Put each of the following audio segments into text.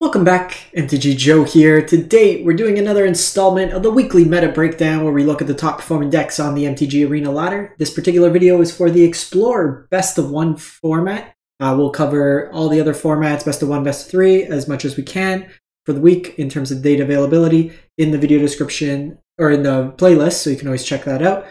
Welcome back, MTG Joe here. Today, we're doing another installment of the weekly meta breakdown where we look at the top performing decks on the MTG Arena ladder. This particular video is for the Explorer Best of 1 format. We'll cover all the other formats, Best of 1, Best of 3, as much as we can for the week in terms of data availability in the video description or in the playlist, so you can always check that out.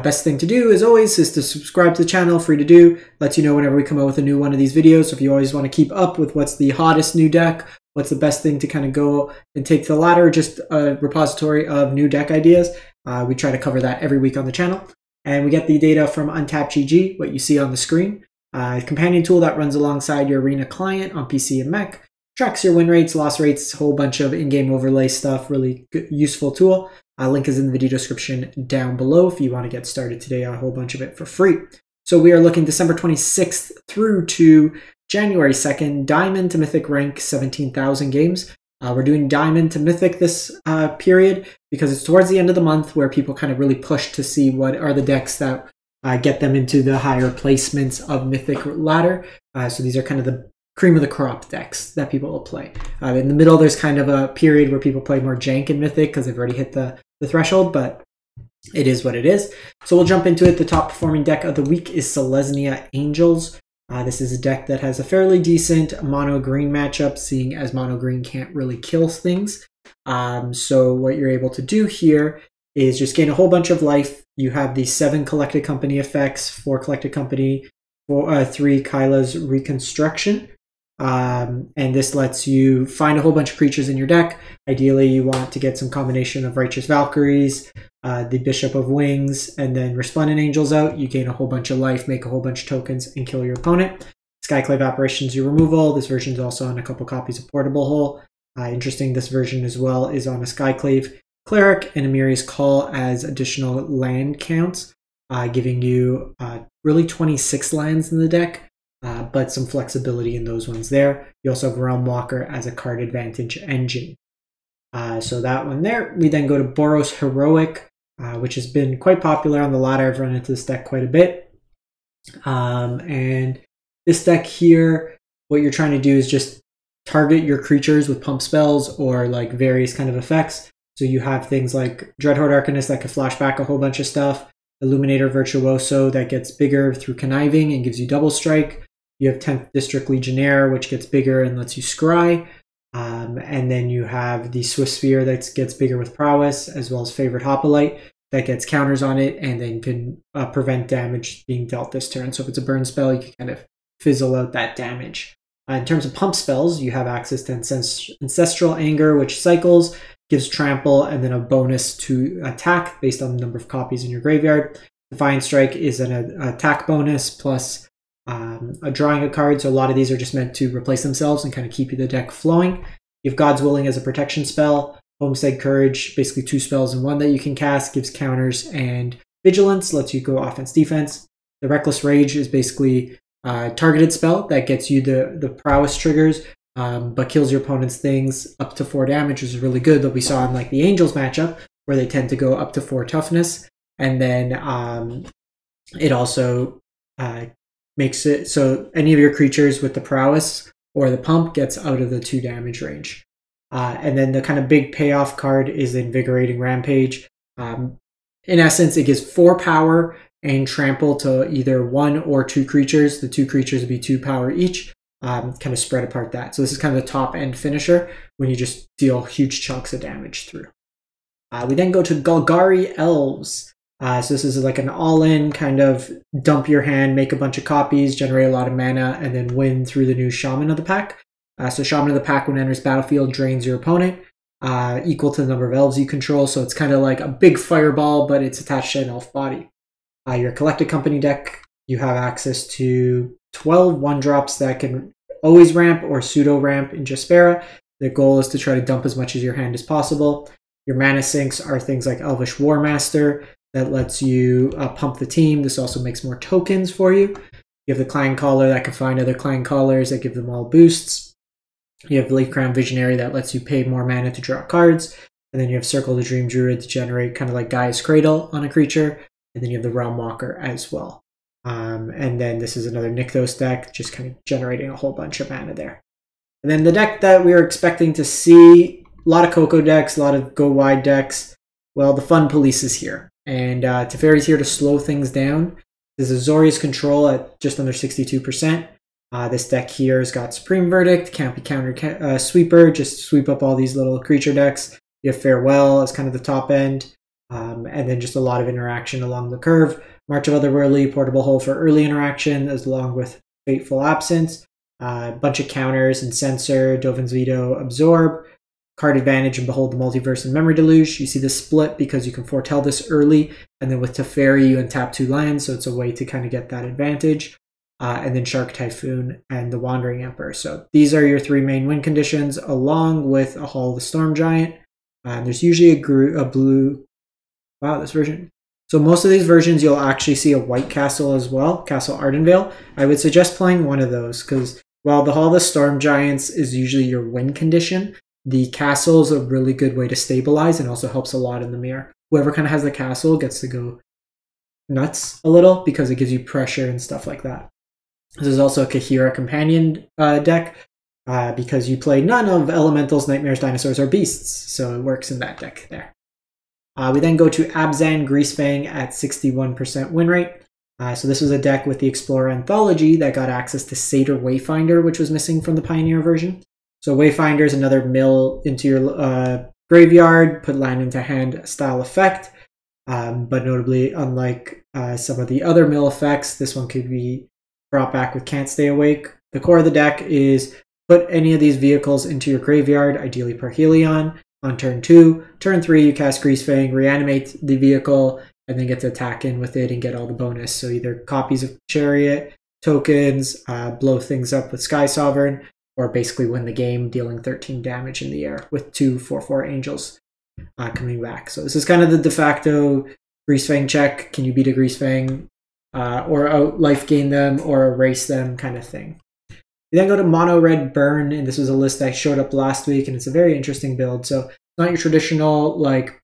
Best thing to do, as always, is to subscribe to the channel, free to do. Lets you know whenever we come out with a new one of these videos. So if you always want to keep up with what's the hottest new deck, what's the best thing to kind of go and take to the ladder, just a repository of new deck ideas. We try to cover that every week on the channel. And we get the data from UntappedGG, what you see on the screen. Companion tool that runs alongside your Arena client on PC and Mac. Tracks your win rates, loss rates, a whole bunch of in-game overlay stuff. Really good, useful tool. Link is in the video description down below if you want to get started today on a whole bunch of it for free. So we are looking December 26th through to January 2nd, Diamond to Mythic Rank, 17,000 games. We're doing Diamond to Mythic this period because it's towards the end of the month where people kind of really push to see what are the decks that get them into the higher placements of Mythic ladder. So these are kind of the cream of the crop decks that people will play. In the middle, there's kind of a period where people play more jank in Mythic because they've already hit the threshold, but it is what it is. So we'll jump into it. The top performing deck of the week is Selesnya Angels. This is a deck that has a fairly decent mono green matchup, seeing as mono green can't really kill things. So what you're able to do here is just gain a whole bunch of life. You have the 7 Collected Company effects, 4 Collected Company, 3 Kyla's Reconstruction. And this lets you find a whole bunch of creatures in your deck. Ideally, you want to get some combination of Righteous Valkyries, the Bishop of Wings, and then Resplendent Angels out. You gain a whole bunch of life, make a whole bunch of tokens, and kill your opponent. Skyclave Apparition's your removal. This version is also on a couple copies of Portable Hole. Interesting, this version as well is on a Skyclave Cleric and Amiri's Call as additional land counts, giving you really 26 lands in the deck. But some flexibility in those ones there. You also have Realm Walker as a card advantage engine. So that one there. We then go to Boros Heroic, which has been quite popular on the ladder. I've run into this deck quite a bit. And this deck here, what you're trying to do is just target your creatures with pump spells or like various kind of effects. So you have things like Dreadhorde Arcanist that can flash back a whole bunch of stuff. Illuminator Virtuoso that gets bigger through Conniving and gives you double strike. You have 10th District Legionnaire, which gets bigger and lets you scry. And then you have the Swift Sphere that gets bigger with Prowess, as well as Favorite Hoplite that gets counters on it and then can prevent damage being dealt this turn. So if it's a burn spell, you can kind of fizzle out that damage. In terms of pump spells, you have access to Ancestral Anger, which cycles, gives trample, and then a bonus to attack based on the number of copies in your graveyard. Defiant Strike is an attack bonus plus drawing a card, so a lot of these are just meant to replace themselves and kind of keep the deck flowing. You have God's Willing as a protection spell. Homestead Courage, basically 2 spells in one that you can cast, gives counters, and Vigilance lets you go offense defense. The Reckless Rage is basically a targeted spell that gets you the prowess triggers, but kills your opponent's things up to 4 damage, which is really good that we saw in like the Angels matchup where they tend to go up to 4 toughness. And then it also makes it so any of your creatures with the prowess or the pump gets out of the 2 damage range. And then the kind of big payoff card is the Invigorating Rampage. In essence, it gives 4 power and trample to either 1 or 2 creatures. The 2 creatures would be 2 power each, kind of spread apart that. So this is kind of the top end finisher when you just deal huge chunks of damage through. We then go to Golgari Elves. So this is like an all-in kind of dump your hand, make a bunch of copies, generate a lot of mana, and then win through the new Shaman of the Pack. So Shaman of the Pack, when it enters battlefield, drains your opponent, equal to the number of elves you control. So it's kind of like a big fireball, but it's attached to an elf body. Your Collected Company deck, you have access to 12 1-drops that can always ramp or pseudo ramp in Jaspera. The goal is to try to dump as much of your hand as possible. Your mana sinks are things like Elvish War Master, that lets you pump the team. This also makes more tokens for you. You have the Clan Caller that can find other Clan Callers that give them all boosts. You have the Leaf Crown Visionary that lets you pay more mana to draw cards. And then you have Circle the Dream Druid to generate kind of like Gaia's Cradle on a creature. And then you have the Realm Walker as well. And then this is another Nykthos deck, just kind of generating a whole bunch of mana there. And then the deck that we were expecting to see, a lot of Coco decks, a lot of go wide decks. Well, the Fun Police is here. And Teferi's here to slow things down. There's Azorius Control at just under 62%. This deck here has got Supreme Verdict, can't be countered Sweeper, just sweep up all these little creature decks. You have Farewell as kind of the top end. And then just a lot of interaction along the curve. March of Otherworldly, Portable Hole for early interaction, as along with Fateful Absence. A bunch of counters and Censor, Dovin's Veto, Absorb, Card Advantage, and Behold the Multiverse and Memory Deluge. You see the split because you can foretell this early, and then with Teferi you untap 2 lands, so it's a way to kind of get that advantage. And then Shark Typhoon and the Wandering Emperor. So these are your 3 main win conditions, along with a Hall of the Storm Giant. And there's usually a blue... Wow, this version... So most of these versions, you'll actually see a white castle as well, Castle Ardenvale. I would suggest playing one of those, because while the Hall of the Storm Giants is usually your win condition, the castle is a really good way to stabilize and also helps a lot in the mirror. Whoever kind of has the castle gets to go nuts a little, because it gives you pressure and stuff like that. This is also a Kahira Companion deck, because you play none of Elementals, Nightmares, Dinosaurs, or Beasts, so it works in that deck there. We then go to Abzan Greasefang at 61% win rate. So this was a deck with the Explorer Anthology that got access to Satyr Wayfinder, which was missing from the Pioneer version. So Wayfinder is another mill into your graveyard, put land into hand style effect. But notably, unlike some of the other mill effects, this one could be brought back with Can't Stay Awake. The core of the deck is put any of these vehicles into your graveyard, ideally Parhelion. On turn 2, turn 3, you cast Greasefang, reanimate the vehicle, and then get to attack in with it and get all the bonus. So either copies of Chariot, tokens, blow things up with Sky Sovereign, or basically win the game, dealing 13 damage in the air with 2 4/4 Angels coming back. So this is kind of the de facto Greasefang check. Can you beat a Greasefang or out life gain them or erase them kind of thing. We then go to Mono Red Burn, and this was a list that showed up last week, and it's a very interesting build. So it's not your traditional like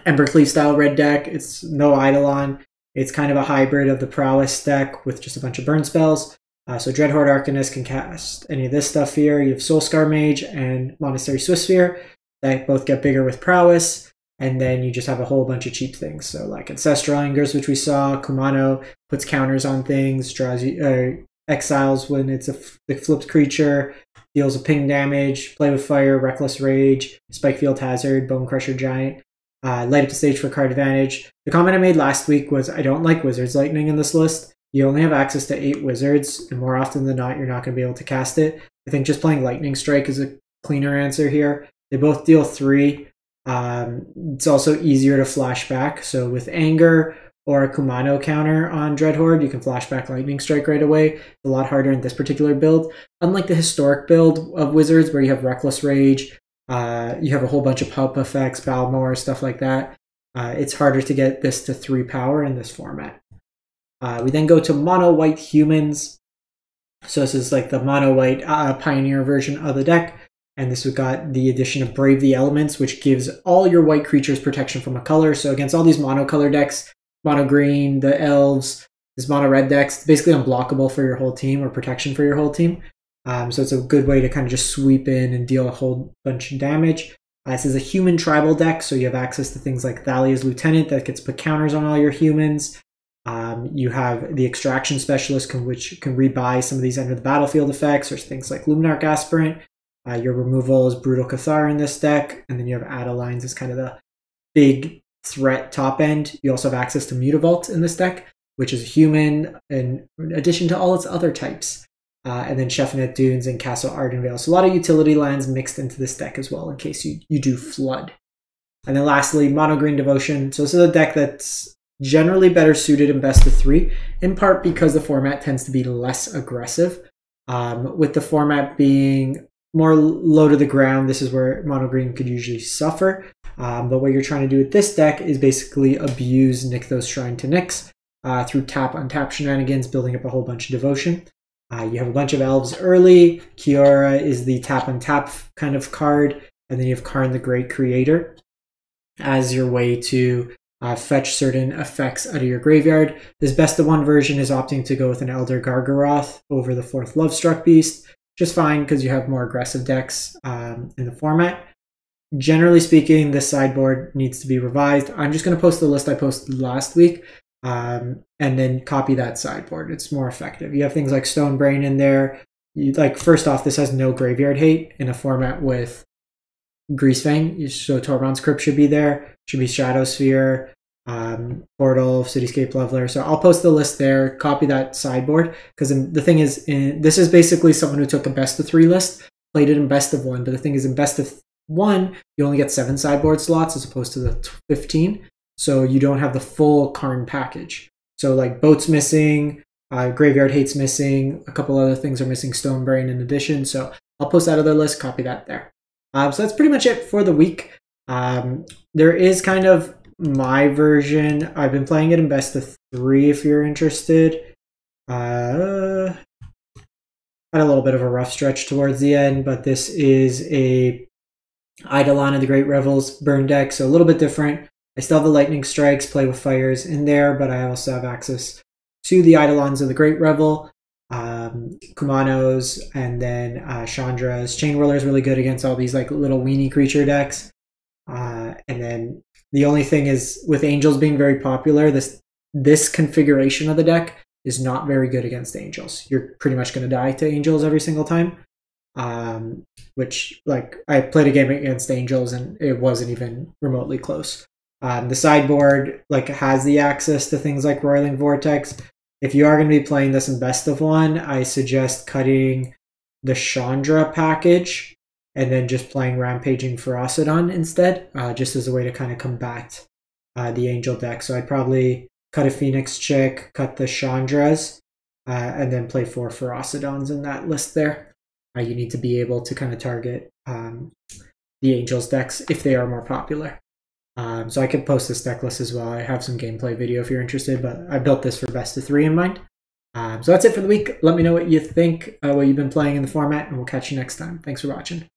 Embercleave style red deck. It's no Eidolon. It's kind of a hybrid of the Prowess deck with just a bunch of burn spells. So Dreadhorde Arcanist can cast any of this stuff here. You have Soulscar Mage and Monastery Swiftspear that both get bigger with Prowess. And then you just have a whole bunch of cheap things. So like Ancestral Angers, which we saw. Kumano puts counters on things, draws you... exiles when it's a flipped creature, deals a ping damage, Play with Fire, Reckless Rage, Spikefield Hazard, Bone Crusher Giant, light up the stage for card advantage. The comment I made last week was I don't like Wizard's Lightning in this list. You only have access to 8 wizards, and more often than not, you're not going to be able to cast it. I think just playing Lightning Strike is a cleaner answer here. They both deal 3. It's also easier to flash back. So with Anger or a Kumano counter on Dreadhorde, you can flashback Lightning Strike right away. It's a lot harder in this particular build. Unlike the historic build of Wizards, where you have Reckless Rage, you have a whole bunch of pulp effects, Balmor, stuff like that. It's harder to get this to 3 power in this format. We then go to Mono White Humans. So this is like the Mono White Pioneer version of the deck. And this we've got the addition of Brave the Elements, which gives all your white creatures protection from a color. So against all these monocolor decks, Mono Green, the Elves, this Mono Red deck's basically unblockable for your whole team or protection for your whole team. So it's a good way to kind of just sweep in and deal a whole bunch of damage. This is a human tribal deck, so you have access to things like Thalia's Lieutenant that gets put counters on all your humans. You have the Extraction Specialist, which can rebuy some of these enter the battlefield effects, or things like Luminarch Aspirant. Your removal is Brutal Cathar in this deck, and then you have Adalines as kind of the big threat top end. You also have access to Mutavault in this deck, which is a human in addition to all its other types. And then Chefnet Dunes and Castle Ardenvale. So a lot of utility lands mixed into this deck as well in case you do flood. And then lastly, Mono Green Devotion. So this is a deck that's generally better suited in best of 3, in part because the format tends to be less aggressive. With the format being more low to the ground, this is where Mono Green could usually suffer. But what you're trying to do with this deck is basically abuse Nykthos Shrine to Nyx through tap-on-tap shenanigans, building up a whole bunch of devotion. You have a bunch of elves early. Kiora is the tap-on-tap kind of card. And then you have Karn the Great Creator as your way to fetch certain effects out of your graveyard. This best of 1 version is opting to go with an Elder Gargaroth over the 4th Lovestruck Beast. which is fine because you have more aggressive decks in the format. Generally speaking, this sideboard needs to be revised. I'm just going to post the list I posted last week and then copy that sideboard. It's more effective. You have things like Stone Brain in there. First off, this has no graveyard hate in a format with Greasefang, so Tormod's Crypt should be there. Should be Shadow Sphere, Portal, Cityscape Leveler. So I'll post the list there, copy that sideboard, because the thing is, this is basically someone who took a best of 3 list, played it in best of 1, but the thing is, in best of 1, you only get 7 sideboard slots as opposed to the 15, so you don't have the full Karn package. So like Boat's missing, Graveyard Hate's missing, a couple other things are missing, Stone Brain in addition, so I'll post that other list, copy that there. So that's pretty much it for the week. There is kind of my version. I've been playing it in best of 3 if you're interested. Had a little bit of a rough stretch towards the end, but this is a Eidolon of the Great Revels burn deck, so a little bit different. I still have the Lightning Strikes, Play with Fires in there, but I also have access to the Eidolons of the Great Revel, Kumanos, and then Chandra's. Chain Whirler is really good against all these like little weenie creature decks. And then the only thing is, with Angels being very popular, this configuration of the deck is not very good against Angels. You're pretty much going to die to Angels every single time. Which, like, I played a game against Angels and it wasn't even remotely close. The sideboard like has the access to things like Roiling Vortex. If you are going to be playing this in best of 1, I suggest cutting the Chandra package and then just playing Rampaging Ferocidon instead, just as a way to kind of combat the Angel deck. So I'd probably cut a Phoenix Chick, cut the Chandras, and then play 4 Ferocidons in that list there. You need to be able to kind of target the Angels decks if they are more popular. So I could post this deck list as well. I have some gameplay video if you're interested, but I built this for best of 3 in mind. So that's it for the week. Let me know what you think, what you've been playing in the format, and we'll catch you next time. Thanks for watching.